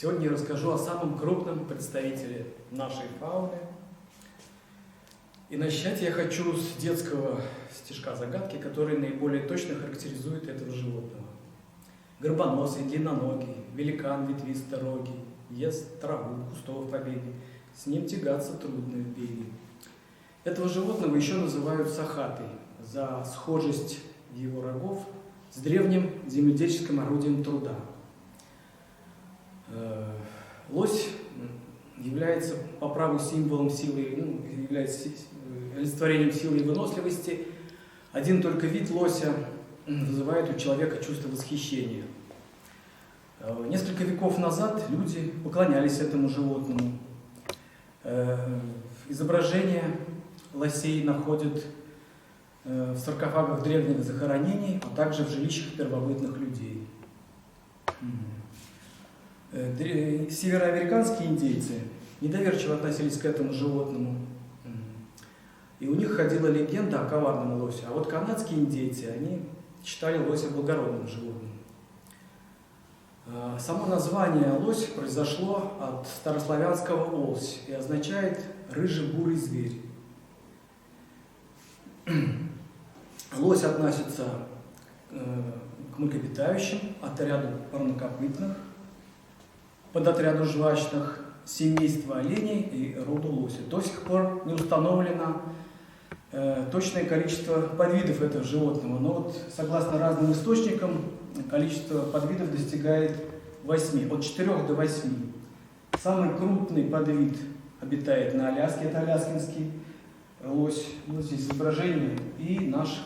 Сегодня я расскажу о самом крупном представителе нашей фауны. И начать я хочу с детского стишка-загадки, который наиболее точно характеризует этого животного. Горбоносый, длинноногий, великан ветвисто-рогий, ест траву, кустов побеги, с ним тягаться трудно в беге. Этого животного еще называют сахатой за схожесть его рогов с древним земледельческим орудием труда. Лось является по праву символом силы, является олицетворением силы и выносливости. Один только вид лося вызывает у человека чувство восхищения. Несколько веков назад люди поклонялись этому животному. Изображения лосей находят в саркофагах древних захоронений, а также в жилищах первобытных людей. Североамериканские индейцы недоверчиво относились к этому животному, и у них ходила легенда о коварном лосе. А вот канадские индейцы, они считали лося благородным животным. Само название лось произошло от старославянского «олсь» и означает «рыжий-бурый зверь». Лось относится к млекопитающим, отряду парнокопытных, подотряду жвачных, семейства оленей и роду лося. До сих пор не установлено точное количество подвидов этого животного, но вот, согласно разным источникам, количество подвидов достигает 8, от 4 до 8. Самый крупный подвид обитает на Аляске, это аляскинский лось, вот здесь изображение, и наш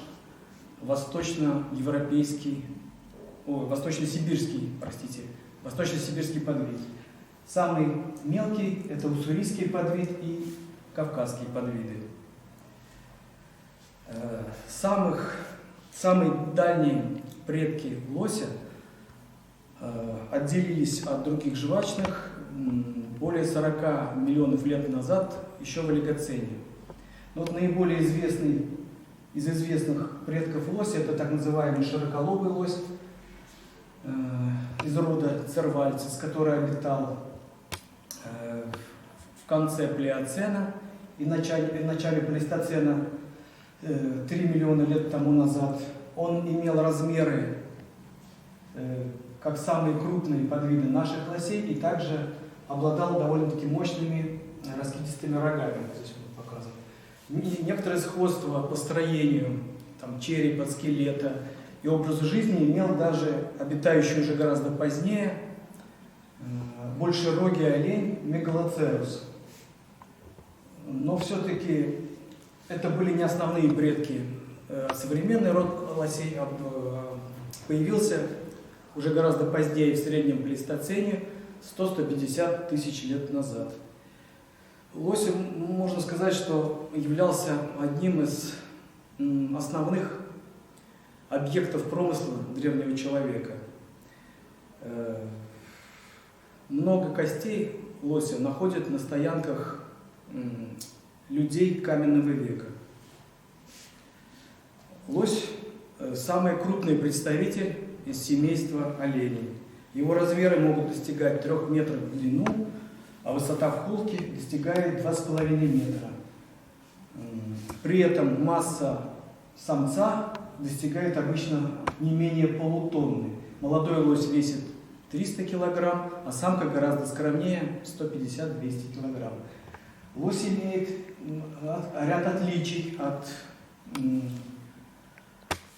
восточно-сибирский подвид. Самый мелкий – это уссурийский подвид и кавказские подвиды. Самые дальние предки лося отделились от других жвачных более 40 миллионов лет назад, еще в олигоцене. Но вот наиболее известный из известных предков лося – это так называемый широколобый лось из рода Цервальцис, который обитал в конце Плеоцена и в начале Плейстоцена 3 миллиона лет тому назад. Он имел размеры, как самые крупные подвиды наших лосей, и также обладал довольно-таки мощными раскидистыми рогами. Здесь он показан. Некоторое сходство по строению, черепа, скелета и образу жизни имел даже обитающий уже гораздо позднее большерогий олень Мегалоцерус. Но все-таки это были не основные предки. Современный род лосей появился уже гораздо позднее, в среднем Плейстоцене, 100-150 тысяч лет назад. Лось, можно сказать, что являлся одним из основных объектов промысла древнего человека. Много костей лося находят на стоянках людей каменного века. Лось – самый крупный представитель из семейства оленей. Его размеры могут достигать 3 метров в длину, а высота в холке достигает 2,5 метра. При этом масса самца достигает обычно не менее полутонны. Молодой лось весит 300 килограмм, а самка гораздо скромнее – 150-200 килограмм. Лось имеет ряд отличий от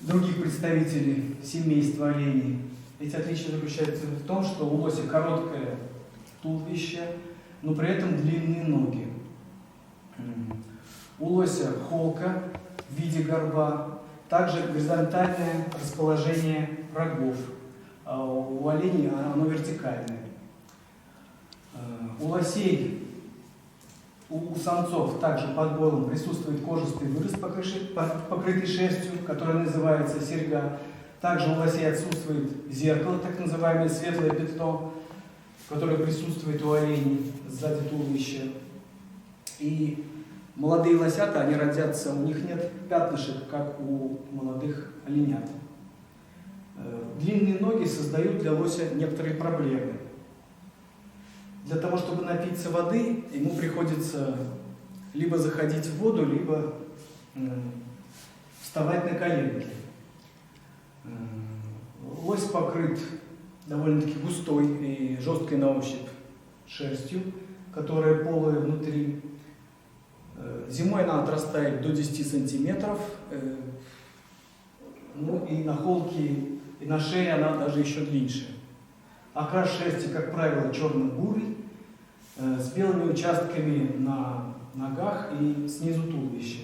других представителей семейства оленей. Эти отличия заключаются в том, что у лося короткое туловище, но при этом длинные ноги. У лося холка в виде горба, также горизонтальное расположение рогов, а у оленей оно вертикальное. У лосей, у самцов также под горлом присутствует кожистый вырез, покрытый шерстью, который называется серьга. Также у лосей отсутствует зеркало, так называемое светлое пятно, которое присутствует у оленей сзади туловища. И молодые лосята, они родятся, у них нет пятнышек, как у молодых оленят. Длинные ноги создают для лося некоторые проблемы. Для того, чтобы напиться воды, ему приходится либо заходить в воду, либо вставать на коленки. Лось покрыт довольно-таки густой и жесткой на ощупь шерстью, которая полая внутри. Зимой она отрастает до 10 сантиметров, ну и на холке и на шее она даже еще длиннее. Окрас шерсти, как правило, черно-бурый, с белыми участками на ногах и снизу туловища.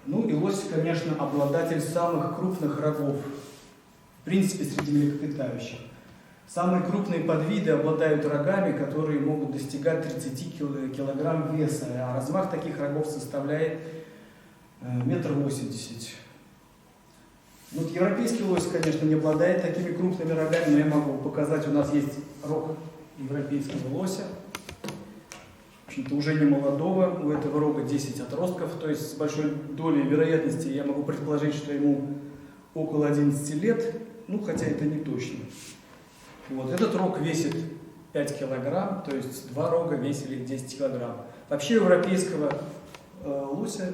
Ну и лось, конечно, обладатель самых крупных рогов, в принципе, среди млекопитающих. Самые крупные подвиды обладают рогами, которые могут достигать 30 килограмм веса, а размах таких рогов составляет 1,80 метра. Вот европейский лось, конечно, не обладает такими крупными рогами, но я могу показать, у нас есть рог европейского лося. В общем-то, уже не молодого, у этого рога 10 отростков, то есть с большой долей вероятности я могу предположить, что ему около 11 лет, ну, хотя это не точно. Вот. Этот рог весит 5 килограмм, то есть 2 рога весили 10 килограмм. Вообще у европейского лося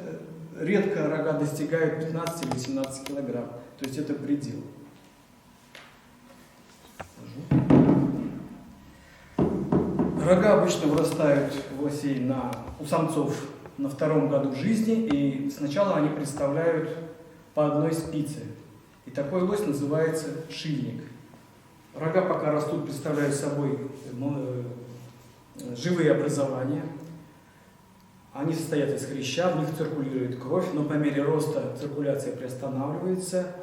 редко рога достигают 15 или 18 килограмм, то есть это предел. Рога обычно вырастают у лосей у самцов на 2-м году жизни, и сначала они представляют по одной спице. И такой лось называется шильник. Рога пока растут, представляют собой живые образования. Они состоят из хряща, в них циркулирует кровь, но по мере роста циркуляция приостанавливается,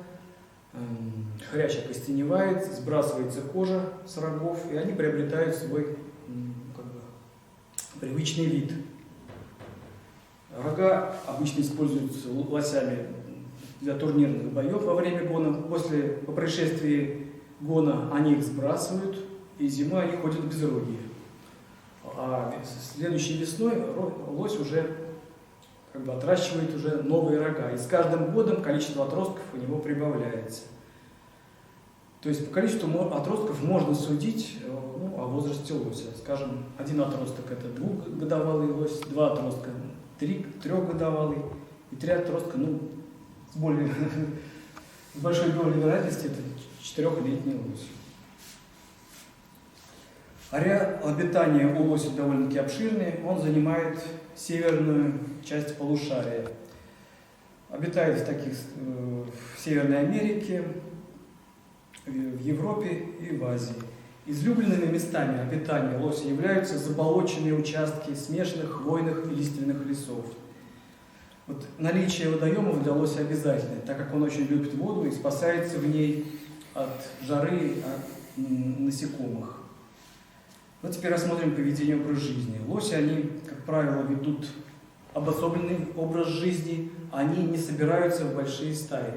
хрящ окостеневает, сбрасывается кожа с рогов, и они приобретают свой привычный вид. Рога обычно используются лосями для турнирных боев во время гона. По происшествии гона они их сбрасывают, и зимой они ходят безрогие. А следующей весной лось уже отращивает уже новые рога. И с каждым годом количество отростков у него прибавляется. То есть по количеству отростков можно судить о возрасте лося. Скажем, 1 отросток это 2-годовалый лось, 2 отростка 3-годовалый, и 3 отростка, с большой долей вероятности это 4-летний лось. Ареал обитания у лося довольно-таки обширный, он занимает северную часть полушария. Обитает в Северной Америке, в Европе и в Азии. Излюбленными местами обитания лося являются заболоченные участки смешанных хвойных и лиственных лесов. Вот наличие водоемов для лося обязательно, так как он очень любит воду и спасается в ней от жары, от насекомых. Вот теперь рассмотрим поведение и образ жизни. Лоси, они, как правило, ведут обособленный образ жизни, они не собираются в большие стаи.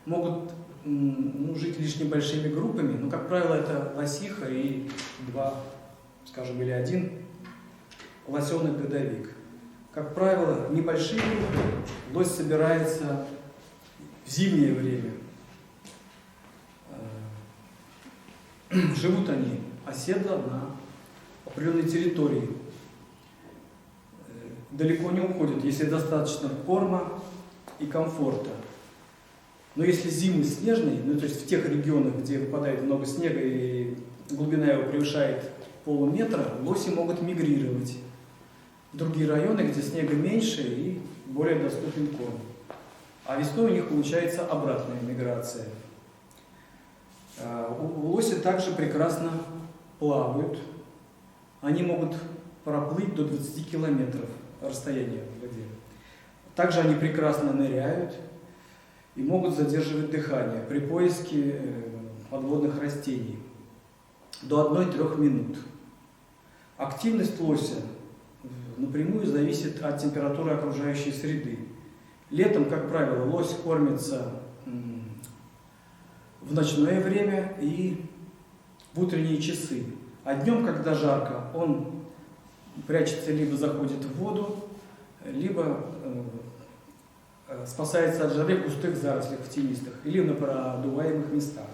Могут жить лишь небольшими группами, но, как правило, это лосиха и 2, скажем, или 1 лосенок-годовик. Как правило, небольшие группы лось собирается в зимнее время. Живут они оседло на определенной территории. Далеко не уходят, если достаточно корма и комфорта. Но если зимы снежные, то есть в тех регионах, где выпадает много снега и глубина его превышает полуметра, лоси могут мигрировать в другие районы, где снега меньше и более доступен корм. А весной у них получается обратная миграция. Лоси также прекрасно плавают. Они могут проплыть до 20 километров расстояния в воде. Также они прекрасно ныряют и могут задерживать дыхание при поиске подводных растений до 1-3 минут. Активность лося напрямую зависит от температуры окружающей среды. Летом, как правило, лось кормится в ночное время и в утренние часы. А днем, когда жарко, он прячется, либо заходит в воду, либо спасается от жары в густых зарослях, в тенистых, или на продуваемых местах.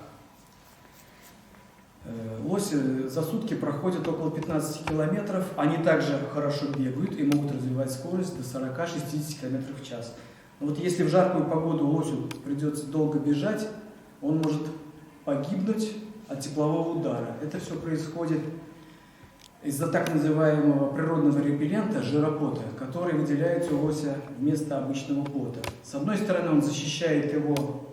Лоси за сутки проходят около 15 километров. Они также хорошо бегают и могут развивать скорость до 40-60 км в час. Но вот если в жаркую погоду лосю придется долго бежать, он может погибнуть от теплового удара. Это все происходит из-за так называемого природного репеллента жиропота, который выделяется у лося вместо обычного пота. С одной стороны, он защищает его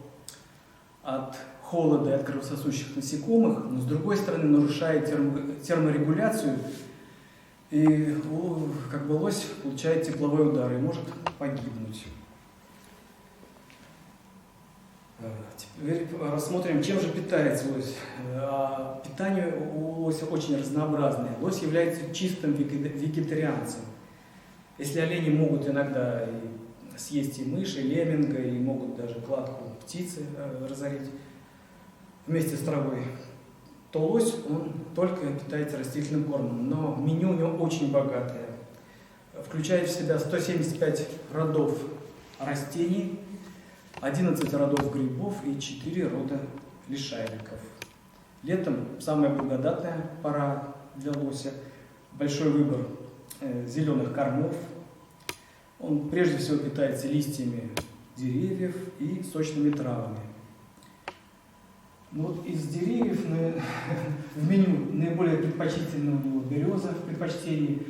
от холода и от кровососущих насекомых, но с другой стороны нарушает терморегуляцию, и лось получает тепловой удар и может погибнуть. Теперь рассмотрим, чем же питается лось. Питание у лося очень разнообразное. Лось является чистым вегетарианцем. Если олени могут иногда съесть и мыши, и лемминга, и могут даже кладку птицы разорить вместе с травой, то лось, он только питается растительным кормом. Но меню у него очень богатое. Включает в себя 175 родов растений, 11 родов грибов и 4 рода лишайников. Летом самая благодатная пора для лося. Большой выбор зеленых кормов. Он прежде всего питается листьями деревьев и сочными травами. Вот из деревьев в меню наиболее предпочтительна у него береза в предпочтении,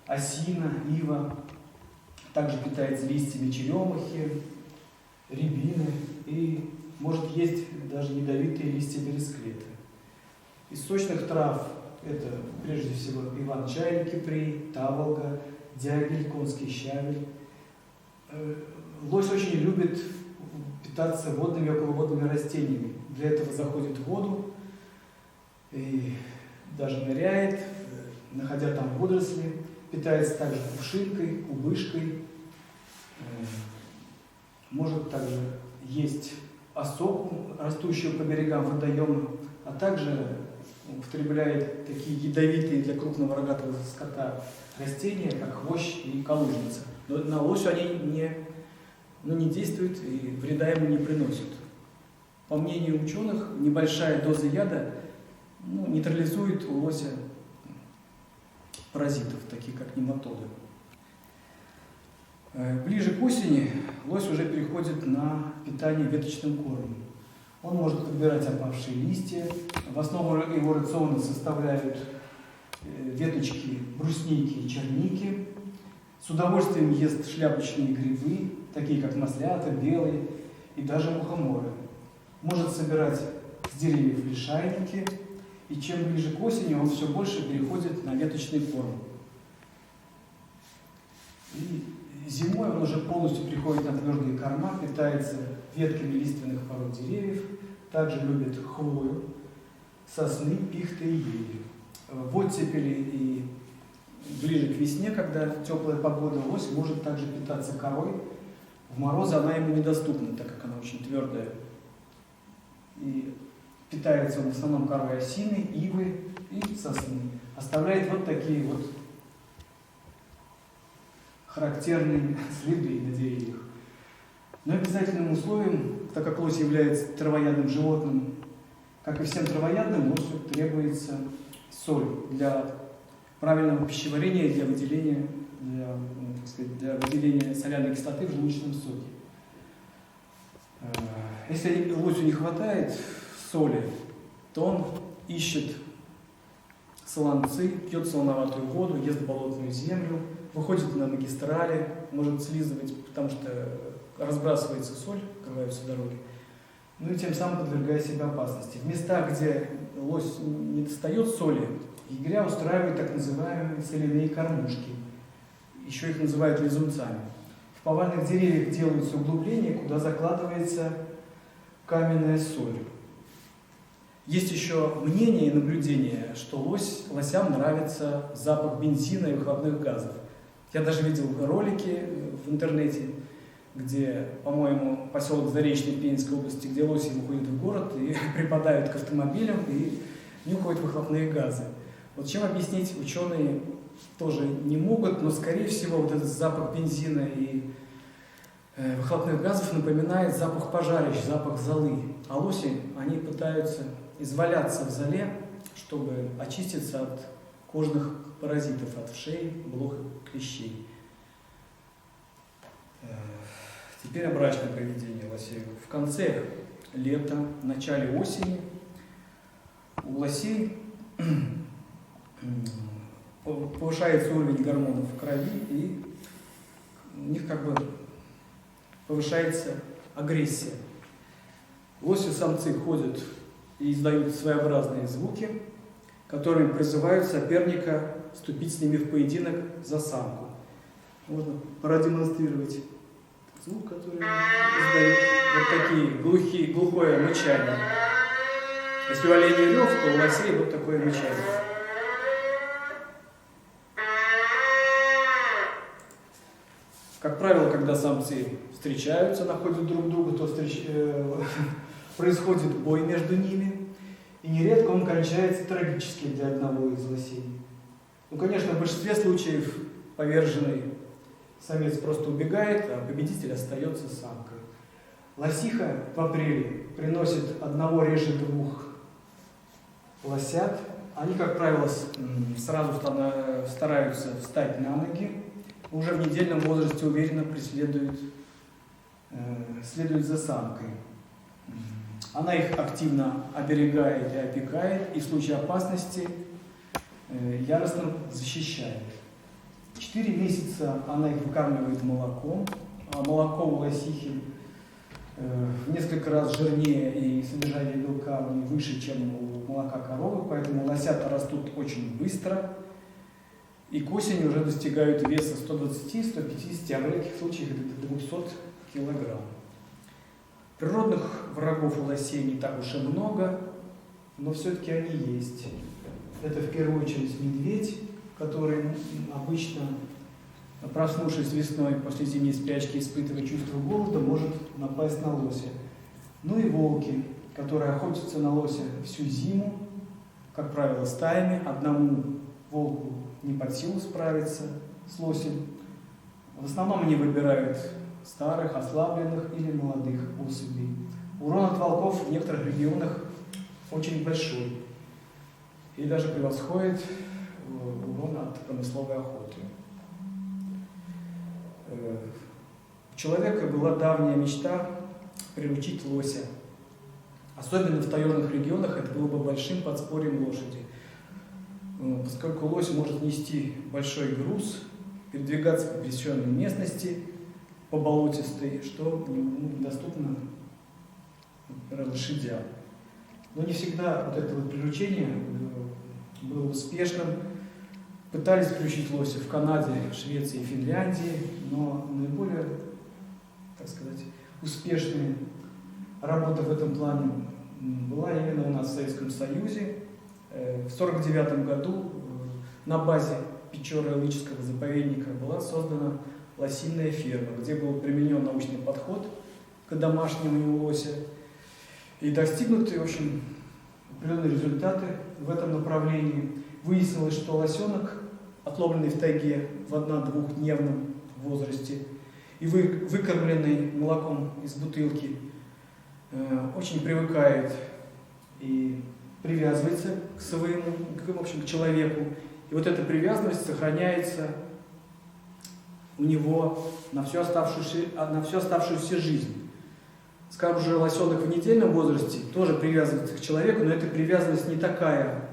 осина, ива. Также питается листьями черемухи, рябины и может есть даже ядовитые листья бересклета. Из сочных трав это прежде всего иван-чай кипрей, таволга, дягель, конский щавель. Лось очень любит питаться водными и околоводными растениями. Для этого заходит в воду и даже ныряет, находя там водоросли. Питается также кувшинкой, кубышкой. Может также есть осоку, растущую по берегам водоема, а также употребляет такие ядовитые для крупного рогатого скота растения, как хвощ и калужница. Но на лосю они не действуют и вреда ему не приносят. По мнению ученых, небольшая доза яда нейтрализует у лося паразитов, таких как нематоды. Ближе к осени лось уже переходит на питание веточным кормом. Он может подбирать опавшие листья. В основу его рациона составляют веточки брусники и черники. С удовольствием ест шляпочные грибы, такие как маслята, белые и даже мухоморы. Может собирать с деревьев лишайники. И чем ближе к осени, он все больше переходит на веточный корм. И зимой он уже полностью переходит на твердые корма, питается ветками лиственных пород деревьев, также любит хвою, сосны, пихты и ели. В оттепели и ближе к весне, когда теплая погода, лось может также питаться корой. В морозы она ему недоступна, так как она очень твердая. И питается он в основном корой осины, ивы и сосны. Оставляет вот такие вот характерные следы на деревьях. Но обязательным условием, так как лось является травоядным животным, как и всем травоядным, лосю требуется соль для правильного пищеварения, для выделения соляной кислоты в желудочном соке. Если лосю не хватает соли, то он ищет солонцы, пьет солоноватую воду, ест болотную землю, выходит на магистрали, может слизывать, потому что разбрасывается соль, открываются дороги, и тем самым подвергая себя опасности. В местах, где лось не достает соли, егеря устраивают так называемые соляные кормушки. Еще их называют лизунцами. В повальных деревьях делаются углубления, куда закладывается каменная соль. Есть еще мнение и наблюдение, что лосям нравится запах бензина и выхлопных газов. Я даже видел ролики в интернете, где, по-моему, поселок Заречный Пензенской области, где лоси выходят в город и припадают к автомобилям и нюхают выхлопные газы. Вот чем объяснить ученые тоже не могут, но, скорее всего, вот этот запах бензина и выхлопных газов напоминает запах пожарищ, запах золы. А лоси, они пытаются изваляться в золе, чтобы очиститься от кожных паразитов, от вшей, блох и клещей. Теперь о брачном поведении лосей. В конце лета, в начале осени у лосей повышается уровень гормонов в крови, и у них как бы повышается агрессия. Лоси-самцы ходят и издают своеобразные звуки, которыми призывают соперника вступить с ними в поединок за самку. Можно продемонстрировать звук, который издают. Вот такие глухое мычание. Если у оленей рев, то у лосей вот такое мычание. Как правило, когда самцы встречаются, находят друг друга, то происходит бой между ними. И нередко он кончается трагически для одного из лосей. Ну, конечно, в большинстве случаев поверженный самец просто убегает, а победитель остается самкой. Лосиха в апреле приносит одного, реже двух лосят. Они, как правило, сразу стараются встать на ноги. Уже в недельном возрасте уверенно следует за самкой. Она их активно оберегает и опекает, и в случае опасности яростно защищает. 4 месяца она их выкармливает молоком, а молоко у лосихи в несколько раз жирнее и содержание белка в ней выше, чем у молока коровы, поэтому лосята растут очень быстро и к осени уже достигают веса 120-150, а в редких случаях до 200 килограмм. Природных врагов у лосей не так уж и много, но все-таки они есть. Это в первую очередь медведь, который обычно, проснувшись весной после зимней спячки, испытывая чувство голода, может напасть на лося. Ну и волки, которые охотятся на лося всю зиму, как правило, стаями. Одному волку не под силу справиться с лосем. В основном они выбирают старых, ослабленных или молодых особей. Урон от волков в некоторых регионах очень большой и даже превосходит урон от промысловой охоты. У человека была давняя мечта приручить лося. Особенно в таежных регионах это было бы большим подспорьем лошади, поскольку лось может нести большой груз, передвигаться по пересеченной местности, по болотистой, что недоступно, например, лошадям. Но не всегда вот это вот приручение было успешным. Пытались приручить лося в Канаде, Швеции и Финляндии, но наиболее, так сказать, успешная работа в этом плане была именно у нас в Советском Союзе. В 1949 году на базе Печоры-Лыческого заповедника была создана лосиная ферма, где был применен научный подход к домашнему лося. И достигнуты, в общем, определенные результаты в этом направлении. Выяснилось, что лосенок, отловленный в тайге в 1-2-дневном возрасте и выкормленный молоком из бутылки, очень привыкает и привязывается к человеку. И вот эта привязанность сохраняется у него на всю оставшуюся жизнь. Скажем же, лосенок в недельном возрасте тоже привязывается к человеку, но эта привязанность не такая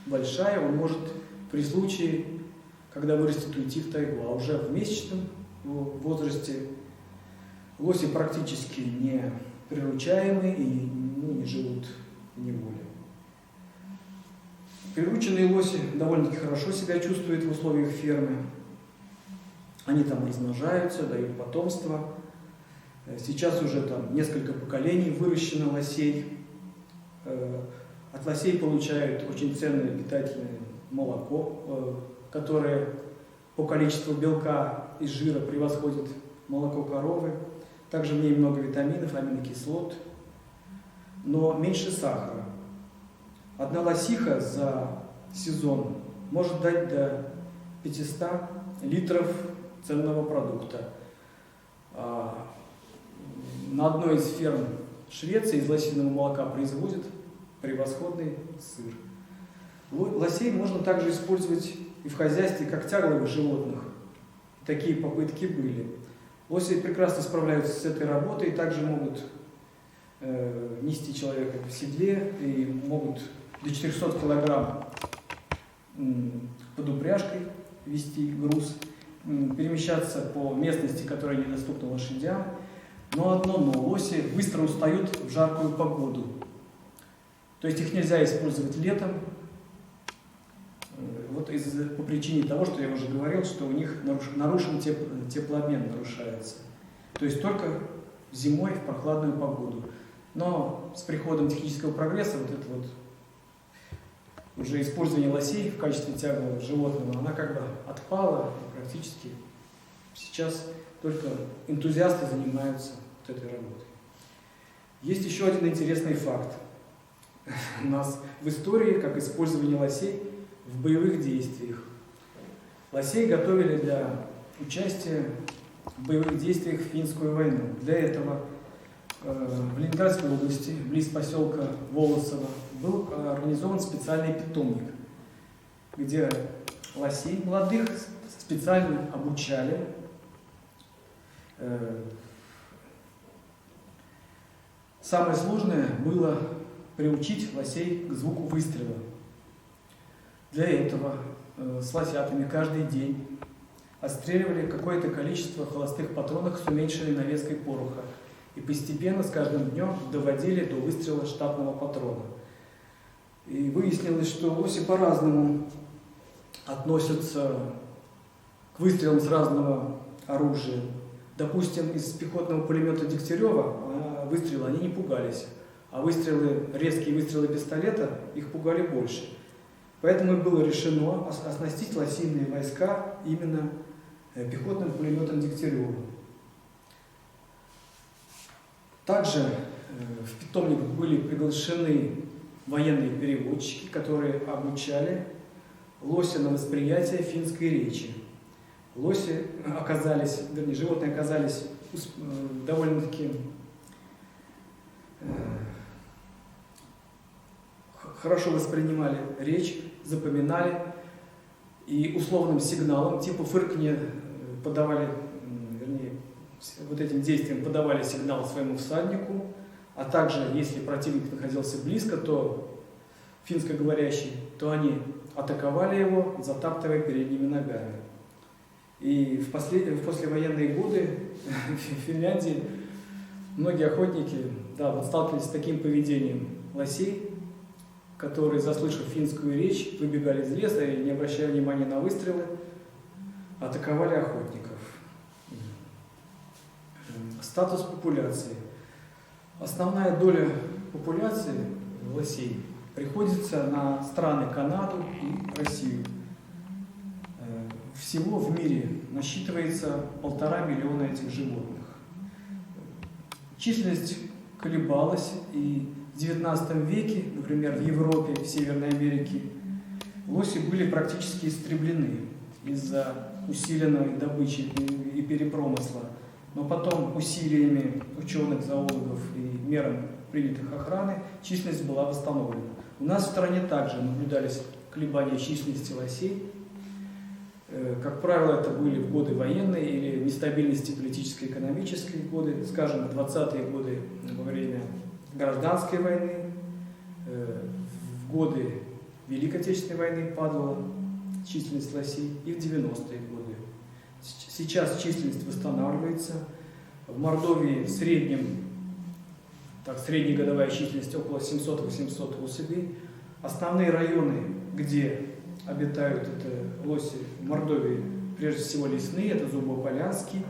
большая, он может при случае, когда вырастет, уйти в тайгу. А уже в месячном возрасте лоси практически не приручаемы и не живут в неволе. Прирученные лоси довольно-таки хорошо себя чувствуют в условиях фермы. Они там размножаются, дают потомство. Сейчас уже там несколько поколений выращено лосей. От лосей получают очень ценное питательное молоко, которое по количеству белка и жира превосходит молоко коровы. Также в ней много витаминов, аминокислот, но меньше сахара. Одна лосиха за сезон может дать до 500 литров ценного продукта. На одной из ферм Швеции из лосиного молока производят превосходный сыр. Лосей можно также использовать и в хозяйстве как тягловых животных. Такие попытки были. Лоси прекрасно справляются с этой работой и также могут нести человека в седле и могут до 400 килограмм под упряжкой вести груз, перемещаться по местности, которая недоступна лошадям. Но одно но: лоси быстро устают в жаркую погоду. То есть их нельзя использовать летом, вот по причине того, что я уже говорил, что у них нарушен теплообмен, нарушается. То есть только зимой в прохладную погоду. Но с приходом технического прогресса вот это вот уже использование лосей в качестве тяглового животного, она как бы отпала, и практически сейчас только энтузиасты занимаются вот этой работой. Есть еще один интересный факт у нас в истории, как использование лосей в боевых действиях. Лосей готовили для участия в боевых действиях в Финскую войну. Для этого в Ленинградской области, близ поселка Волосово, был организован специальный питомник, где лосей молодых специально обучали Самое сложное было приучить лосей к звуку выстрела. Для этого с лосятами каждый день отстреливали какое-то количество холостых патронов с уменьшенной навеской пороха и постепенно с каждым днем доводили до выстрела штатного патрона. И выяснилось, что лоси по-разному относятся к выстрелам с разного оружия. Допустим, из пехотного пулемета Дегтярева выстрелы они не пугались, а резкие выстрелы пистолета их пугали больше. Поэтому и было решено оснастить лосиные войска именно пехотным пулеметом Дегтярева. Также в питомник были приглашены военные переводчики, которые обучали лося на восприятие финской речи. Животные оказались довольно-таки хорошо воспринимали речь, запоминали и условным сигналом, типа фырканья, вот этим действием подавали сигнал своему всаднику, а также, если противник находился близко, то финскоговорящий, то они атаковали его, затаптывая передними ногами. И в послевоенные годы в Финляндии многие охотники сталкивались с таким поведением лосей, которые, заслышав финскую речь, выбегали из леса и, не обращая внимания на выстрелы, атаковали охотников. Статус популяции. Основная доля популяции лосей приходится на страны Канаду и Россию. Всего в мире насчитывается 1,5 миллиона этих животных. Численность колебалась, и в XIX веке, например, в Европе, в Северной Америке, лоси были практически истреблены из-за усиленной добычи и перепромысла. Но потом усилиями ученых, зоологов и мерам, принятых охраны, численность была восстановлена. У нас в стране также наблюдались колебания численности лосей. Как правило, это были в годы военной или нестабильности политической и экономической годы, скажем, в 20-е годы во время гражданской войны, в годы Великой Отечественной войны падала численность лосей и в 90-е годы. Сейчас численность восстанавливается. В Мордовии в среднем, среднегодовая численность около 700-800 особей. Основные районы, где обитают лоси в Мордовии, прежде всего лесные, это Зубополянский,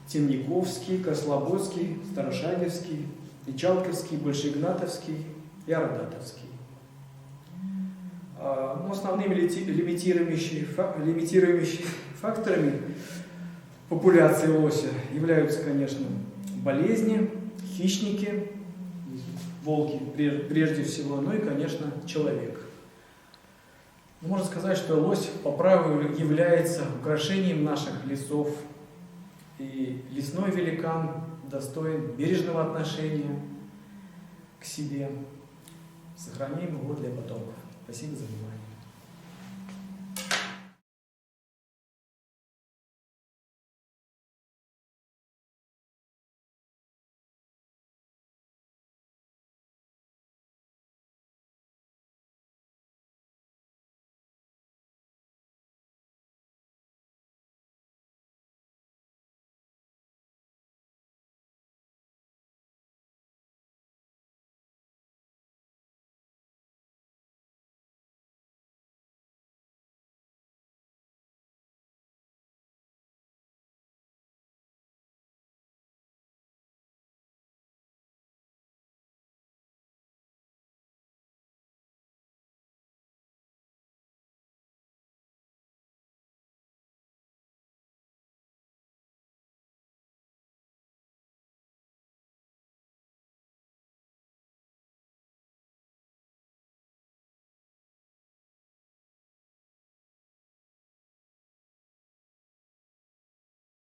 Темниковский, Кослободский, Старошагевский, Ичалковский, Большеигнатовский и Ордатовский. Основными лимитирующими факторами популяции лося являются, конечно, болезни, хищники, волки прежде всего, ну и, конечно, человек. Можно сказать, что лось по праву является украшением наших лесов, и лесной великан достоин бережного отношения к себе. Сохраним его для потомков. Спасибо за внимание.